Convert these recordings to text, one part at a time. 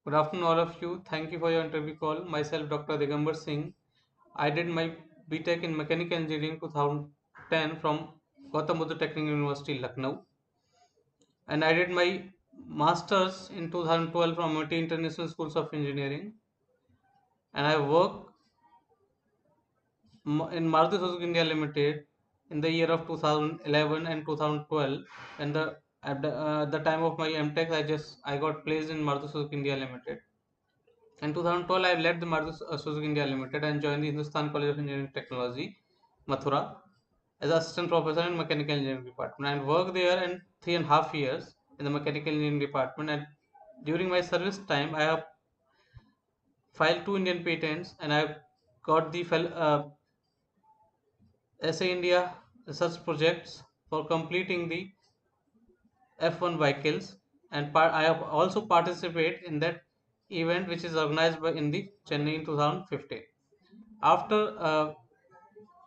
Good afternoon, all of you. Thank you for your interview call. Myself, Dr. Digambar Singh. I did my BTech in Mechanical Engineering 2010 from Gautam Buddha Technical University, Lucknow, and I did my Masters in 2012 from MIT International Schools of Engineering. And I work in Maruti Suzuki India Limited in the year of 2011 and 2012. And the time of my MTech, I got placed in Maruti Suzuki India Limited. In 2012, I led the Maruti Suzuki India Limited and joined the Hindustan College of Engineering Technology, Mathura, as assistant professor in mechanical engineering department, and worked there in 3.5 years in the mechanical engineering department. And during my service time, I have filed two Indian patents, and I have got the SA India research projects for completing the F1 vehicles, and I have also participated in that event which is organized by in the Chennai in 2015. After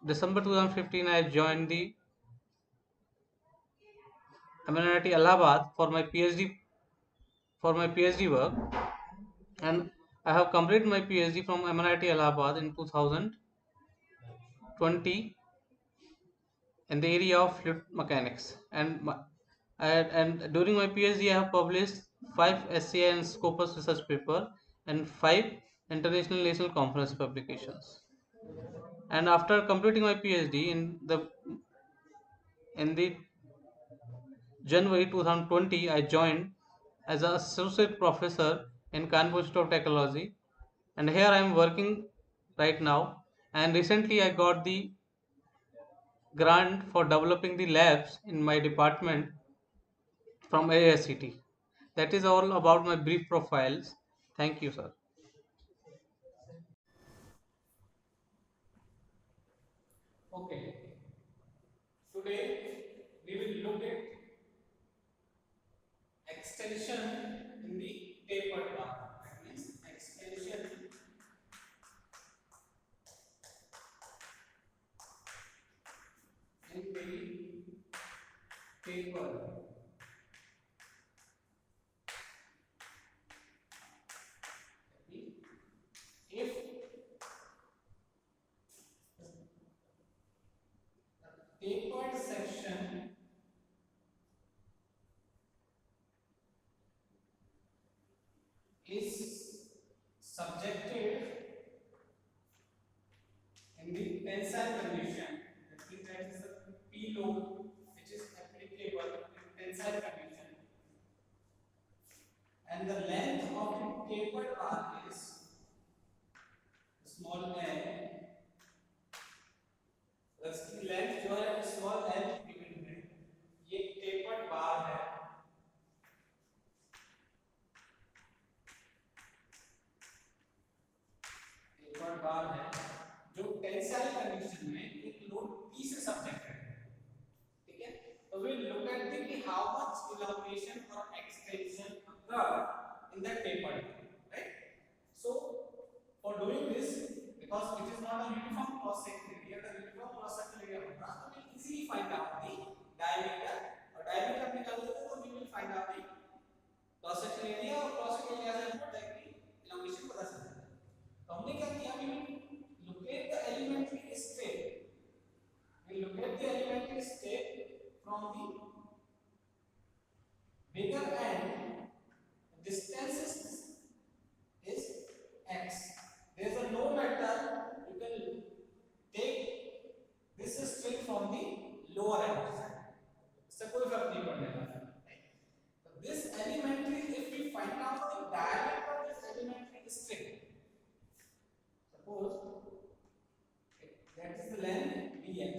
December 2015, I joined the MNIT Allahabad for my PhD work, and I have completed my PhD from MNIT Allahabad in 2020 in the area of fluid mechanics. And during my PhD, I have published five SCI and Scopus research paper and five international national conference publications. And after completing my PhD in the January 2020, I joined as an associate professor in Kanpur Institute of Technology, and here I am working right now. And recently, I got the grant for developing the labs in my department from AICT. That is all about my brief profiles. Thank you, sir. Okay, today we will look at extension in the tapered bar. That means extension in the tapered. If tapered section is subjected in the tensile condition, that means that is the P load which is applicable in tensile condition, and the length of the tapered bar is small l. इसकी length जो है small l given है, ये tapered बार है, tapered बार है जो tensile condition में एक लोड P से सब्जेक्टेड है. ठीक है, तो we look at the how much elongation or extension occurred in that tapered bar, right? So for doing this, because it is not a uniform cross section area, the uniform cross section area होगा, तो we easily find out the diameter, और diameter निकाल देते तो we will find out the cross section area, और cross section area से हमको directly elongation पता चल जाता है. तो हमने क्या किया, we will locate the elementary step, we locate the elementary step from the bigger end, the distance is x. There is a no matter, you can take this string from the lower end side, इससे कोई फर्क नहीं पड़ने वाला. So this elementary, if we find out the diameter of this elementary string, suppose that is the length dx,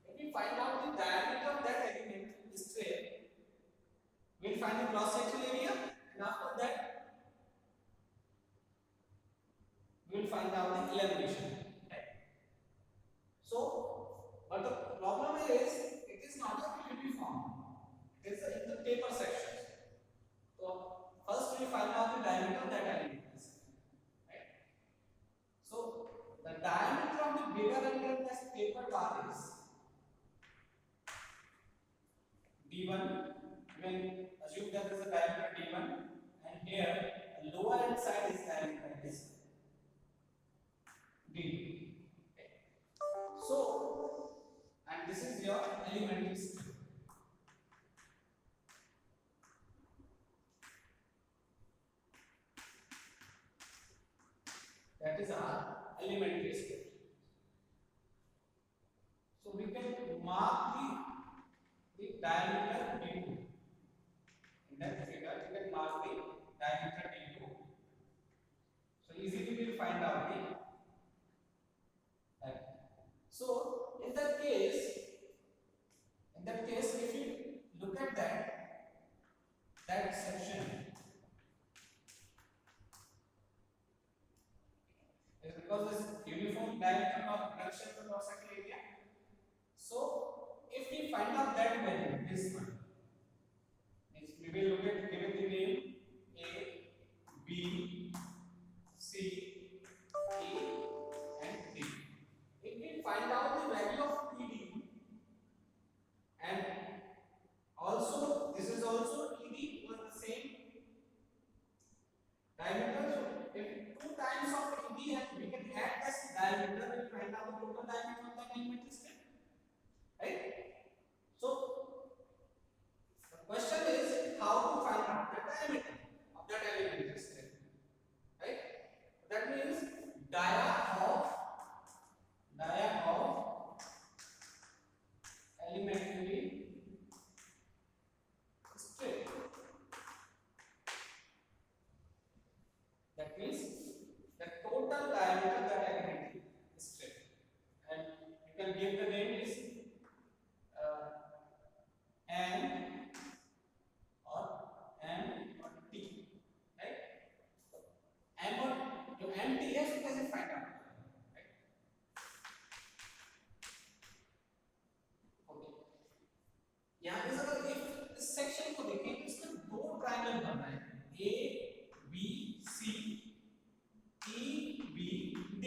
if we find out the diameter of that elementary string, we will find the cross section area, and after that we will find out the elongation. Right? So, but the problem is it is not a uniform. It is in the taper sections. So first we find out the diameter of that element. Right? So the diameter of the bigger end of this taper bar is d1. When assume that there is a diameter d1, and here the lower That is our elementary scale. So we can mark the diameter d2. In that figure, we can mark the diameter d2. So easily we will find out the diameter. So in that case, if you look at that section is because this uniform diameter of reduction to cross sectional area. So if we find out that value, this one, means we will look at give it the name A, B, C, E, and D. If we find out the value of PD, and also this is also ED was the same diameter. So if 2 times of ED and we can add this diameter, we find out the total diameter of the elementary strip, right? So the question is how to find out the diameter of that elementary strip, right? That means dia of elementary strip. That means the total diameter of that elementary strip, and you can give the name is N or M or T, right? So M or जो M T है उसको कैसे find out, right? Okay. यहाँ पे अगर if इस section को देखें तो इसमें दो triangle बन रहे हैं A B C E B D,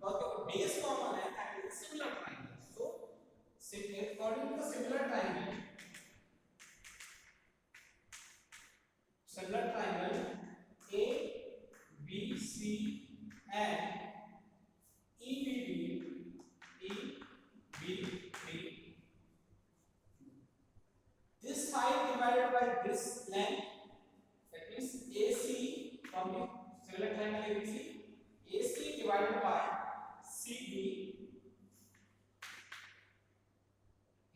और जो base common है that is similar triangle. So according to the similar triangle A B C and E B D, this height divided by this length, that means AC from the similar triangle ABC, AC divided by CB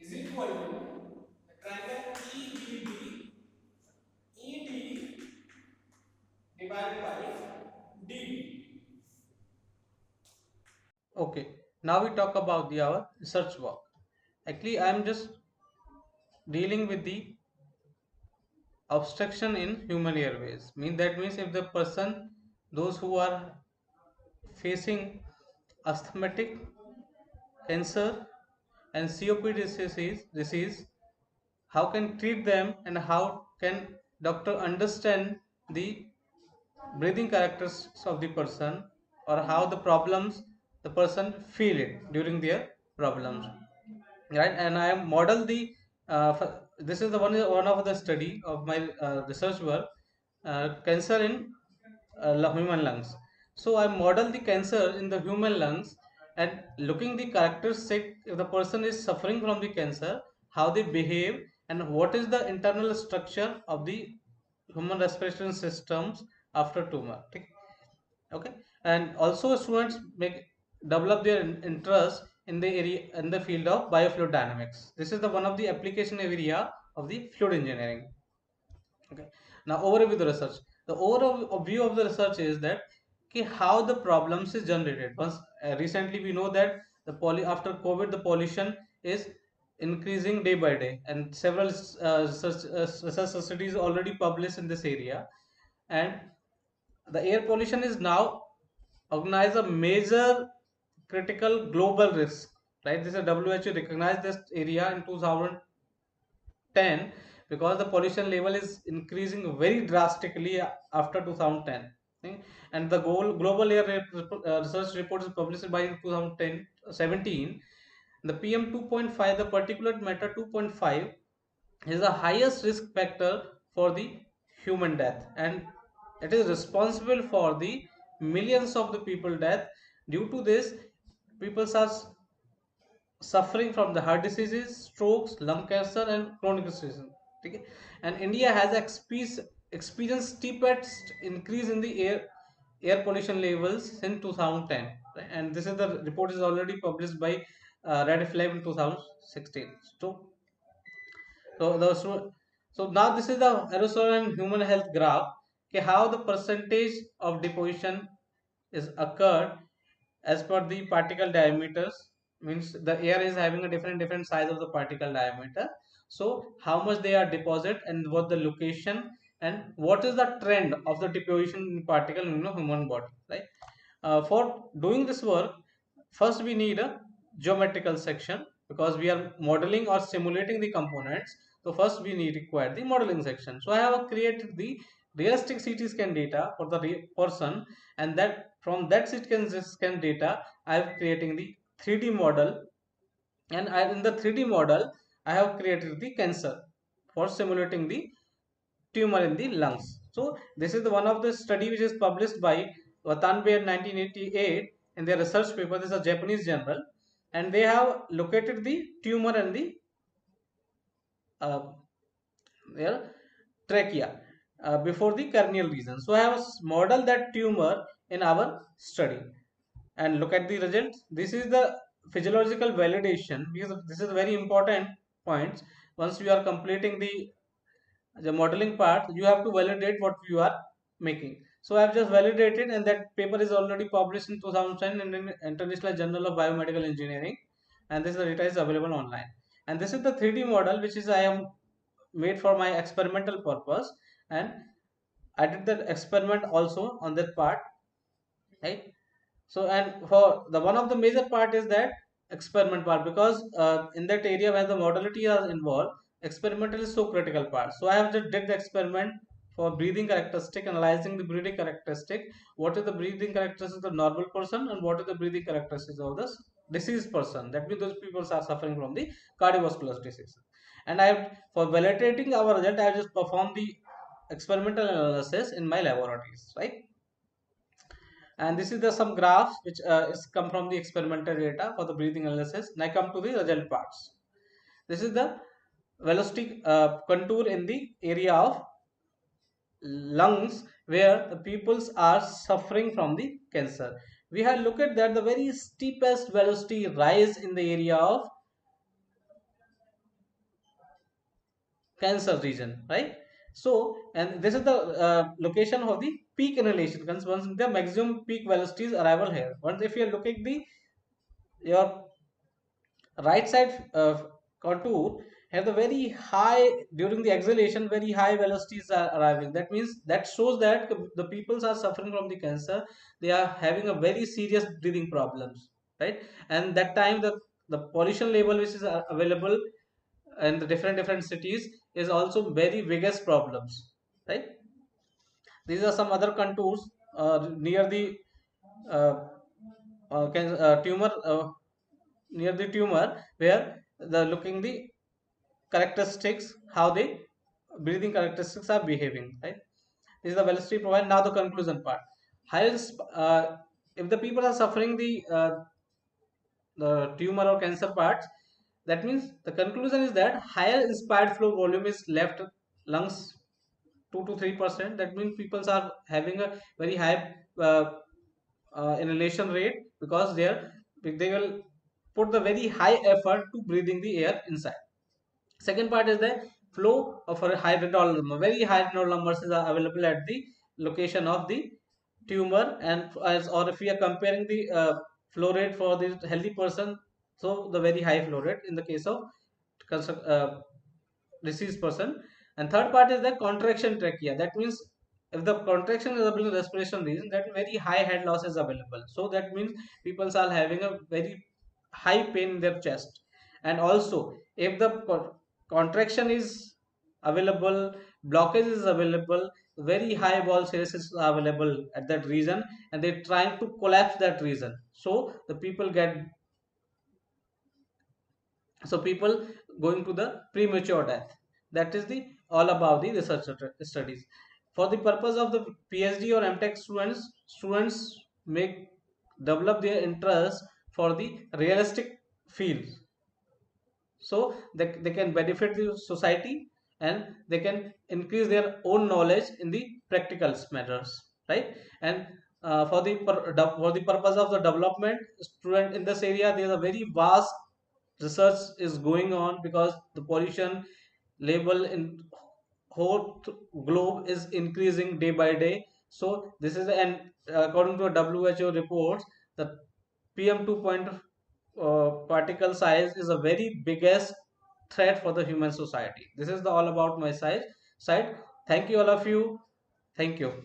is equal to the triangle EBD ED divided by DB. Okay, now we talk about our research work. Actually, I am just dealing with the obstruction in human airways. That means if the person, those who are facing asthmatic, cancer, and COPD disease, how can treat them and how can doctor understand the breathing characteristics of the person, or how the problems the person feel it during their problems, right? And I am model the this is the one of the study of my research work, cancer in human lungs. So I model the cancer in the human lungs and looking the characteristic, if the person is suffering from the cancer, how they behave and what is the internal structure of the human respiration systems after tumor. Okay, and also students make develop their interest in the area in the field of biofluid dynamics. This is the one of the application area of the fluid engineering. Okay, now overview of the research. The overview of the research is that how the problems is generated. Once recently we know that after COVID the pollution is increasing day by day, and several research studies already published in this area, and the air pollution is now organized a major critical global risk, right? This is WHO recognized this area in 2010 because the pollution level is increasing very drastically after 2010. Okay? And the global air research report is published by 2017. The PM 2.5, the particulate matter 2.5, is the highest risk factor for the human death, and it is responsible for the millions of the people death. Due to this, people are suffering from the heart diseases, strokes, lung cancer, and chronic disease. Okay? And India has experienced steepest increase in the air air pollution levels in 2010, right? And this is the report is already published by Red Flag in 2016. So, so now this is the aerosol and human health graph. Okay, how the percentage of deposition is occurred as per the particle diameters, means the air is having a different size of the particle diameter. So how much they are deposit and what the location and what is the trend of the deposition in particle in the human body, right? For doing this work, first we need a geometrical section because we are modeling or simulating the components. So first we need require the modeling section. So I have created the realistic CT scan data for the person, and that from that CT scan data I am creating the 3D model, and in the 3D model I have created the cancer for simulating the tumor in the lungs. So this is the one of the study which is published by Watanabe in 1988 in their research paper. This is a Japanese journal, and they have located the tumor and the uh, their trachea before the cranial region. So I have modeled that tumor in our study, and look at the results. This is the physiological validation, because this is a very important point. Once you are completing the modeling part, you have to validate what you are making. So I have just validated, and that paper is already published in 2010 in the International Journal of Biomedical Engineering, and this data is available online. And this is the 3D model which is I am made for my experimental purpose, and I did the experiment also on that part, right? So, and for the one of the major part is that experiment part, because in that area where the modality is involved, experimental is so critical part. So I have just did the experiment for breathing characteristic, analyzing the breathing characteristic. What is the breathing characteristics of the normal person, and what is the breathing characteristics of the diseased person? That means those people are suffering from the cardiovascular disease. And I have, for validating our result, I have just performed the experimental analysis in my laboratories, right? And this is the some graphs which is come from the experimental data for the breathing analysis. Now I come to the result parts. This is the velocity contour in the area of lungs where the peoples are suffering from the cancer. We have looked at that the very steepest velocity rise in the area of cancer region, right? So, and this is the location of the peak inhalation. Once the maximum peak velocities arrival here, once if you are looking the your right side contour have the very high during the exhalation, very high velocities are arriving. That means that shows that the peoples are suffering from the cancer, they are having a very serious breathing problems, right? And that time the pollution level which is available in the different cities is also very biggest problems, right? These are some other contours near the uh, tumor, near the tumor where the looking the characteristics, how the breathing characteristics are behaving, right? This is the velocity profile. Now the conclusion part. Higher if the people are suffering the tumor or cancer parts, that means the conclusion is that higher inspired flow volume is left lungs 2 to 3%. That means people are having a very high inhalation rate, because they will put the very high effort to breathing the air inside. Second part is the flow of a high Reynolds number. Very high Reynolds numbers are available at the location of the tumor, and as or if we are comparing the flow rate for the healthy person, so the very high flow rate in the case of deceased person. And third part is the contraction trachea. That means if the contraction is available in respiration region, that very high head loss is available. So that means people are having a very high pain in their chest. And also if the contraction is available, blockage is available, very high wall size is available at that region, and they're trying to collapse that region. So the people get, so people going to the premature death. That is the all about the research studies. For the purpose of the PhD or MTech students make develop their interest for the realistic field, so they can benefit the society, and they can increase their own knowledge in the practical matters, right? And for the purpose of the development student in this area. There is a very vast research is going on, because the pollution level in whole globe is increasing day by day. So this is an according to a WHO reports, the PM 2 particle size is a very biggest threat for the human society. This is the all about my side. Thank you all of you. Thank you.